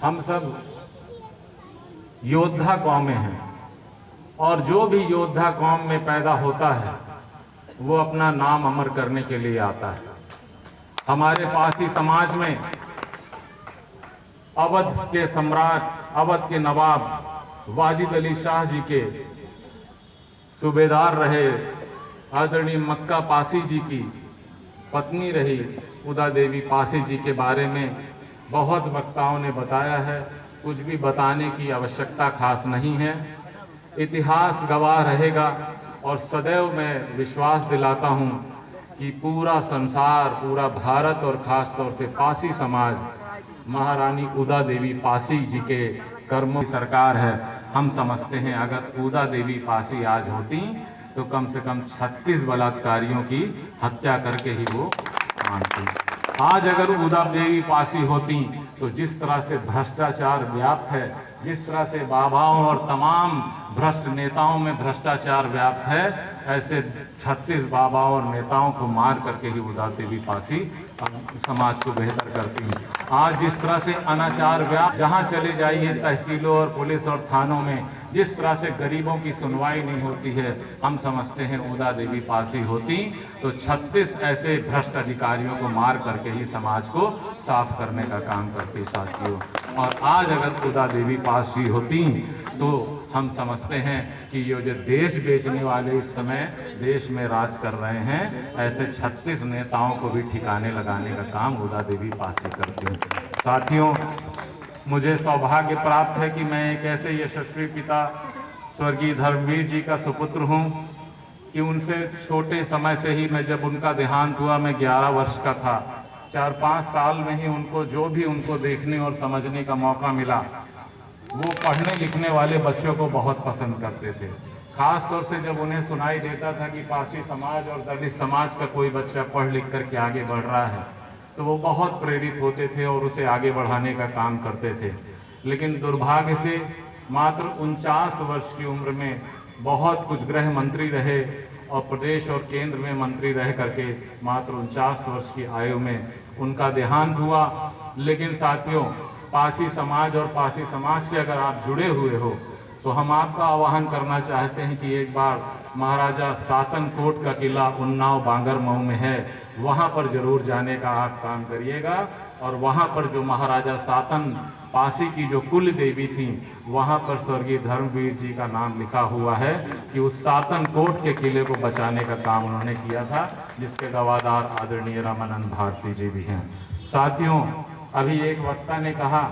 हम सब योद्धा कौमें हैं और जो भी योद्धा कौम में पैदा होता है वो अपना नाम अमर करने के लिए आता है। हमारे पासी समाज में अवध के सम्राट, अवध के नवाब वाजिद अली शाह जी के सूबेदार रहे आदरणीय मक्का पासी जी की पत्नी रही उदा देवी पासी जी के बारे में बहुत वक्ताओं ने बताया है। कुछ भी बताने की आवश्यकता खास नहीं है, इतिहास गवाह रहेगा। और सदैव मैं विश्वास दिलाता हूं कि पूरा संसार, पूरा भारत और खास तौर से पासी समाज महारानी उदा देवी पासी जी के कर्मों की सरकार है। हम समझते हैं अगर उदा देवी पासी आज होती तो कम से कम 36 बलात्कारियों की हत्या करके ही वो मानती। आज अगर उदा देवी पासी होती तो जिस तरह से भ्रष्टाचार व्याप्त है, जिस तरह से बाबाओं और तमाम भ्रष्ट नेताओं में भ्रष्टाचार व्याप्त है, ऐसे 36 बाबाओं और नेताओं को मार करके ही उदा देवी पासी समाज को बेहतर करती हैं। आज जिस तरह से अनाचार व्याप्त, जहां चले जाइए तहसीलों और पुलिस और थानों में जिस तरह से गरीबों की सुनवाई नहीं होती है, हम समझते हैं उदा देवी पासी होती तो 36 ऐसे भ्रष्ट अधिकारियों को मार करके ही समाज को साफ करने का काम करती साथियों। और आज अगर उदा देवी पासी होती तो हम समझते हैं कि ये जो देश बेचने वाले इस समय देश में राज कर रहे हैं, ऐसे 36 नेताओं को भी ठिकाने लगाने का काम उदा देवी पासी करती हैं। साथियों, मुझे सौभाग्य प्राप्त है कि मैं एक ऐसे यशस्वी पिता स्वर्गीय धर्मवीर जी का सुपुत्र हूं कि उनसे छोटे समय से ही मैं, जब उनका देहांत हुआ मैं 11 वर्ष का था, 4-5 साल में ही उनको जो भी उनको देखने और समझने का मौका मिला, वो पढ़ने लिखने वाले बच्चों को बहुत पसंद करते थे। खास तौर से जब उन्हें सुनाई देता था कि पासी समाज और दलित समाज का कोई बच्चा पढ़ लिख करके आगे बढ़ रहा है तो वो बहुत प्रेरित होते थे और उसे आगे बढ़ाने का काम करते थे। लेकिन दुर्भाग्य से मात्र 49 वर्ष की उम्र में बहुत कुछ गृह मंत्री रहे और प्रदेश और केंद्र में मंत्री रह करके मात्र 49 वर्ष की आयु में उनका देहांत हुआ। लेकिन साथियों, पासी समाज और पासी समाज से अगर आप जुड़े हुए हो तो हम आपका आह्वान करना चाहते हैं कि एक बार महाराजा सातन कोट का किला उन्नाव बांगर मऊ में है, वहां पर जरूर जाने का आप काम करिएगा। और वहां पर जो महाराजा सातन पासी की जो कुल देवी थी, वहां पर स्वर्गीय धर्मवीर जी का नाम लिखा हुआ है कि उस सातन कोट के किले को बचाने का काम उन्होंने किया था, जिसके गवाहदार आदरणीय रामानंद भारती जी भी हैं। साथियों, अभी एक वक्ता ने कहा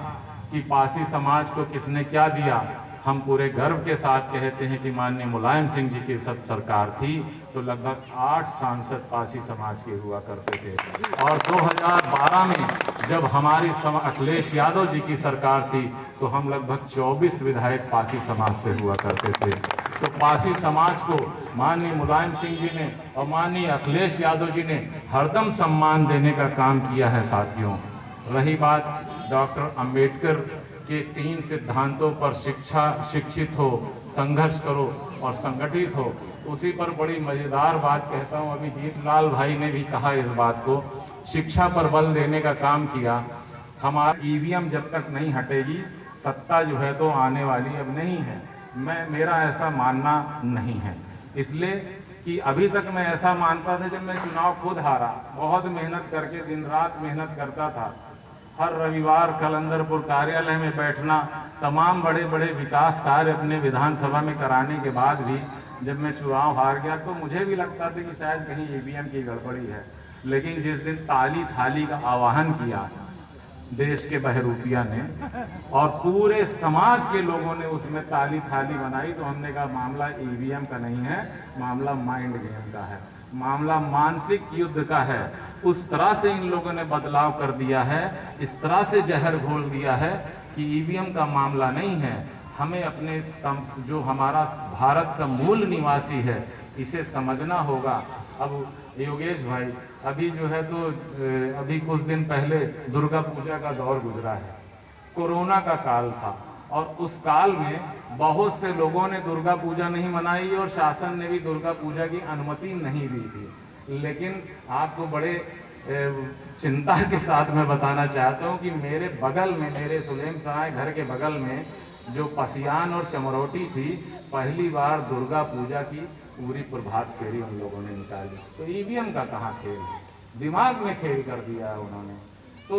कि पासी समाज को किसने क्या दिया। हम पूरे गर्व के साथ कहते हैं कि माननीय मुलायम सिंह जी की सरकार थी तो लगभग 8 सांसद पासी समाज के हुआ करते थे। और 2012 में जब हमारी अखिलेश यादव जी की सरकार थी तो हम लगभग 24 विधायक पासी समाज से हुआ करते थे। तो पासी समाज को माननीय मुलायम सिंह जी ने और माननीय अखिलेश यादव जी ने हरदम सम्मान देने का काम किया है। साथियों, रही बात डॉक्टर अंबेडकर के 3 सिद्धांतों पर, शिक्षित हो, संघर्ष करो और संगठित हो, उसी पर बड़ी मजेदार बात कहता हूं। अभी जीतलाल भाई ने भी कहा इस बात को, शिक्षा पर बल देने का काम किया। हमारा ईवीएम जब तक नहीं हटेगी सत्ता जो है तो आने वाली अब नहीं है। मेरा ऐसा मानना नहीं है, इसलिए कि अभी तक मैं ऐसा मानता था जब मैं चुनाव खुद हारा, बहुत मेहनत करके दिन रात मेहनत करता था, हर रविवार कलंदरपुर कार्यालय में बैठना, तमाम बड़े बड़े विकास कार्य अपने विधानसभा में कराने के बाद भी जब मैं चुनाव हार गया तो मुझे भी लगता था कि शायद कहीं ईवीएम की गड़बड़ी है। लेकिन जिस दिन ताली थाली का आह्वान किया देश के बहरूपिया ने और पूरे समाज के लोगों ने उसमें ताली थाली बनाई, तो हमने कहा मामला ईवीएम का नहीं है, मामला माइंड गेम का है, मामला मानसिक युद्ध का है। उस तरह से इन लोगों ने बदलाव कर दिया है, इस तरह से जहर घोल दिया है कि ईवीएम का मामला नहीं है। हमें अपने जो हमारा भारत का मूल निवासी है इसे समझना होगा। अब योगेश भाई, अभी जो है तो अभी कुछ दिन पहले दुर्गा पूजा का दौर गुजरा है, कोरोना का काल था और उस काल में बहुत से लोगों ने दुर्गा पूजा नहीं मनाई और शासन ने भी दुर्गा पूजा की अनुमति नहीं दी थी। लेकिन आपको बड़े चिंता के साथ मैं बताना चाहता हूँ कि मेरे बगल में, मेरे सुलेम सराय घर के बगल में जो पसियान और चमरौटी थी, पहली बार दुर्गा पूजा की पूरी प्रभात फेरी उन लोगों ने निकाली। तो ईवीएम का कहाँ खेल, दिमाग में खेल कर दिया है उन्होंने। तो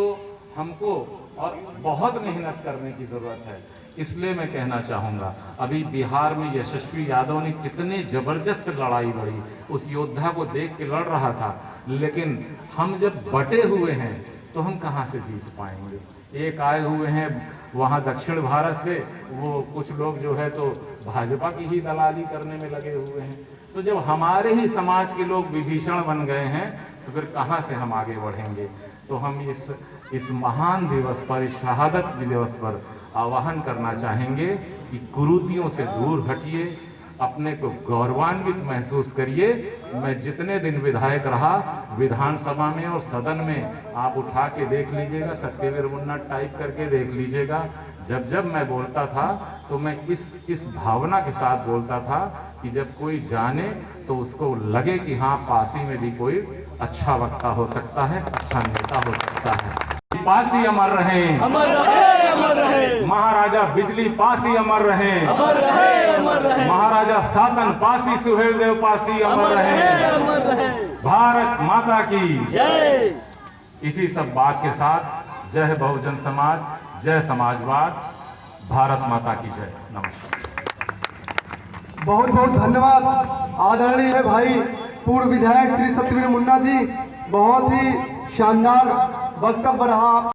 हमको और बहुत मेहनत करने की जरूरत है। इसलिए मैं कहना चाहूंगा, अभी बिहार में यशस्वी यादव ने कितने जबरदस्त लड़ाई लड़ी, उस योद्धा को देख के लड़ रहा था, लेकिन हम जब बटे हुए हैं तो हम कहां से जीत पाएंगे। एक आए हुए हैं वहां दक्षिण भारत से, वो कुछ लोग जो है तो भाजपा की ही दलाली करने में लगे हुए हैं। तो जब हमारे ही समाज के लोग विभीषण बन गए हैं तो फिर कहां से हम आगे बढ़ेंगे। तो हम इस महान दिवस पर, इस शहादत दिवस पर आह्वान करना चाहेंगे कि कुरीतियों से दूर हटिए, अपने को गौरवान्वित महसूस करिए। मैं जितने दिन विधायक रहा, विधानसभा में और सदन में आप उठा के देख लीजिएगा, सत्यवीर मुन्ना टाइप करके देख लीजिएगा, जब जब मैं बोलता था तो मैं इस भावना के साथ बोलता था कि जब कोई जाने तो उसको लगे कि हाँ, पासी में भी कोई अच्छा वक्ता हो सकता है, अच्छा नेता हो सकता है। पासी अमर रहे, अमर रहे, अमर रहे। महाराजा बिजली पासी अमर रहे, अमर रहे, अमर रहे। महाराजा सातन पासी, सुहेलदेव पासी अमर रहे, अमर रहे। भारत माता की जय। इसी सब बात के साथ जय बहुजन समाज, जय समाजवाद, भारत माता की जय। नमस्कार। बहुत बहुत धन्यवाद आदरणीय भाई पूर्व विधायक श्री सत्यवीर मुन्ना जी, बहुत ही शानदार वक्तव्य रहा।